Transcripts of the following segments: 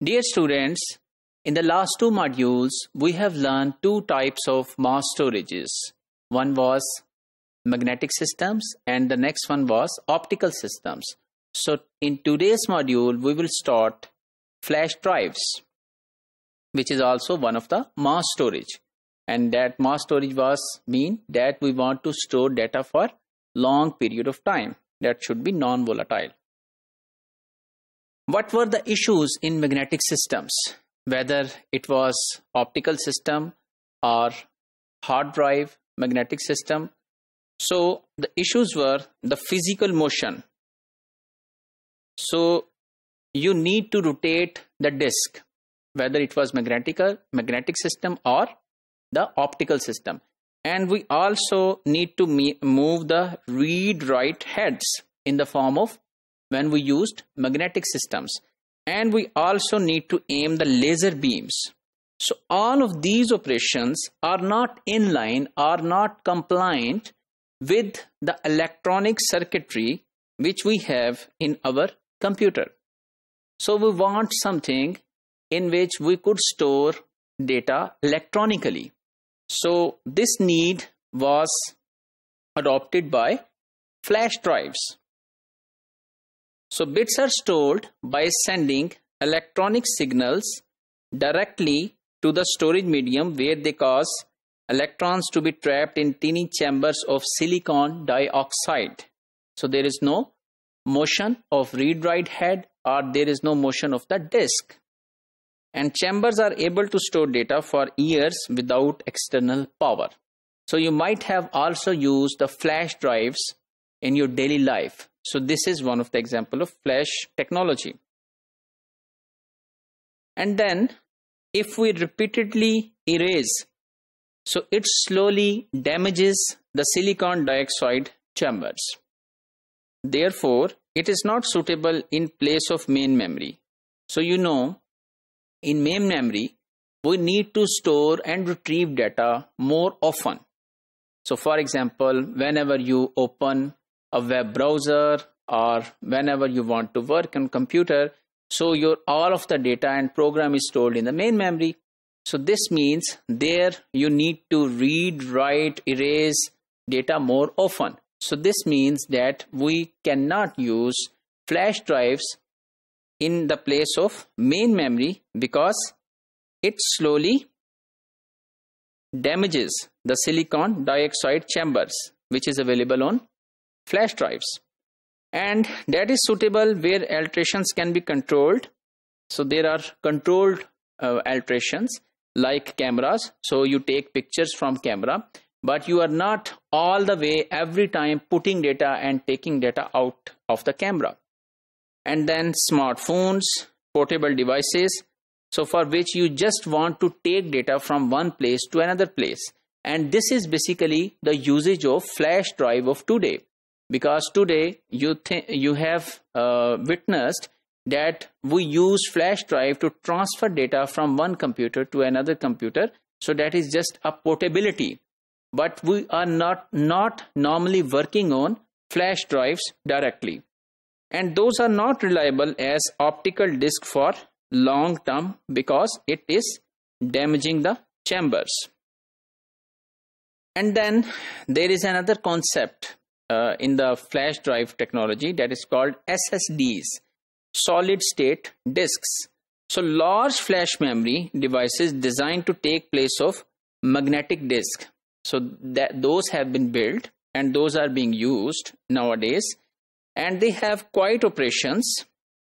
Dear students, in the last two modules, we have learned two types of mass storages. One was magnetic systems and the next one was optical systems. So in today's module, we will start flash drives, which is also one of the mass storage. And that mass storage was mean that we want to store data for long period of time. That should be non-volatile. What were the issues in magnetic systems? Whether it was optical system or hard drive magnetic system. So the issues were the physical motion. So you need to rotate the disk, whether it was magnetic system or the optical system. And we also need to move the read-write heads in the form of when we used magnetic systems. And we also need to aim the laser beams. So all of these operations are not in line, are not compliant with the electronic circuitry which we have in our computer. So we want something in which we could store data electronically. So this need was adopted by flash drives. So bits are stored by sending electronic signals directly to the storage medium, where they cause electrons to be trapped in teeny chambers of silicon dioxide. So there is no motion of read-write head or there is no motion of the disk. And chambers are able to store data for years without external power. So you might have also used the flash drives in your daily life. So this is one of the example of flash technology. And then if we repeatedly erase, so it slowly damages the silicon dioxide chambers. Therefore, it is not suitable in place of main memory. So you know, in main memory, we need to store and retrieve data more often. So for example, whenever you open a web browser or whenever you want to work on computer, so all of the data and program is stored in the main memory. So this means there you need to read, write, erase data more often. So this means that we cannot use flash drives in the place of main memory because it slowly damages the silicon dioxide chambers which is available on flash drives. And that is suitable where alterations can be controlled. So there are controlled alterations like cameras. So you take pictures from camera, but you are not all the way every time putting data and taking data out of the camera. And then smartphones, portable devices, so for which you just want to take data from one place to another place. And this is basically the usage of flash drive of today. Because today you have witnessed that we use flash drive to transfer data from one computer to another computer. So that is just a portability. But we are not normally working on flash drives directly. And those are not reliable as optical disk for long term because it is damaging the chambers. And then there is another concept in the flash drive technology that is called SSDs, solid state disks. So large flash memory devices designed to take place of magnetic disk. So those have been built and those are being used nowadays, and they have quiet operations.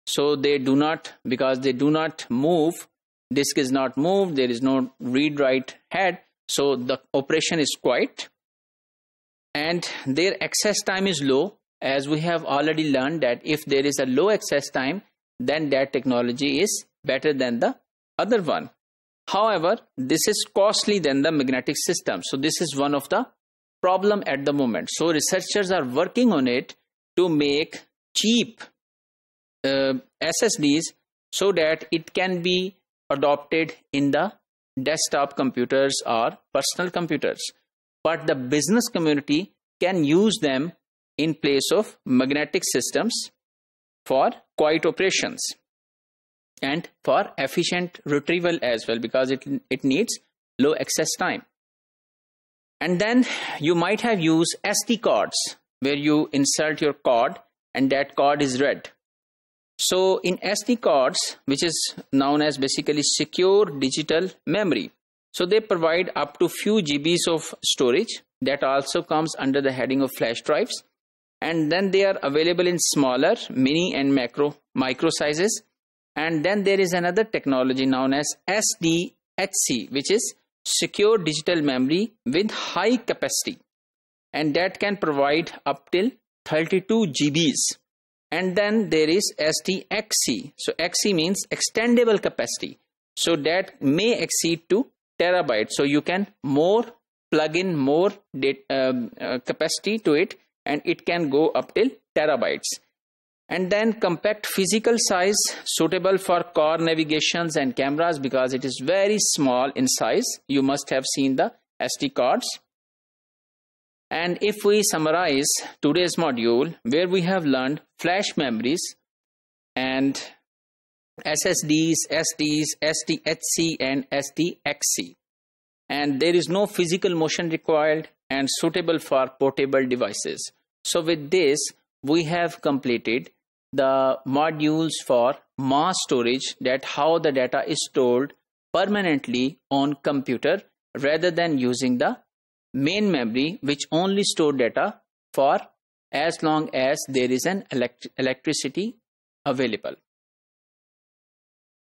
So they do not, because they do not move, disk is not moved, there is no read-write head, so the operation is quiet. And their access time is low, as we have already learned that if there is a low access time, then that technology is better than the other one. However, this is costly than the magnetic system. So this is one of the problem at the moment. So researchers are working on it to make cheap SSDs so that it can be adopted in the desktop computers or personal computers. But the business community can use them in place of magnetic systems for quiet operations. and for efficient retrieval as well, because it needs low access time. And then you might have used SD cards, where you insert your card and that card is read. So in SD cards, which is known as basically secure digital memory, so they provide up to few GBs of storage. That also comes under the heading of flash drives. And then they are available in smaller, mini and micro sizes. And then there is another technology known as SDHC, which is secure digital memory with high capacity, and that can provide up till 32 GBs. And then there is SDXC. So XC means extendable capacity, so that may exceed to terabytes. So you can plug in more capacity to it, and it can go up till terabytes. And then compact physical size, suitable for car navigations and cameras, because it is very small in size. You must have seen the SD cards. And if we summarize today's module, where we have learned flash memories and SSDs, SDs, SDHC and SDXC, and there is no physical motion required and suitable for portable devices. So with this, we have completed the modules for mass storage, that how the data is stored permanently on computer rather than using the main memory, which only store data for as long as there is an electricity available.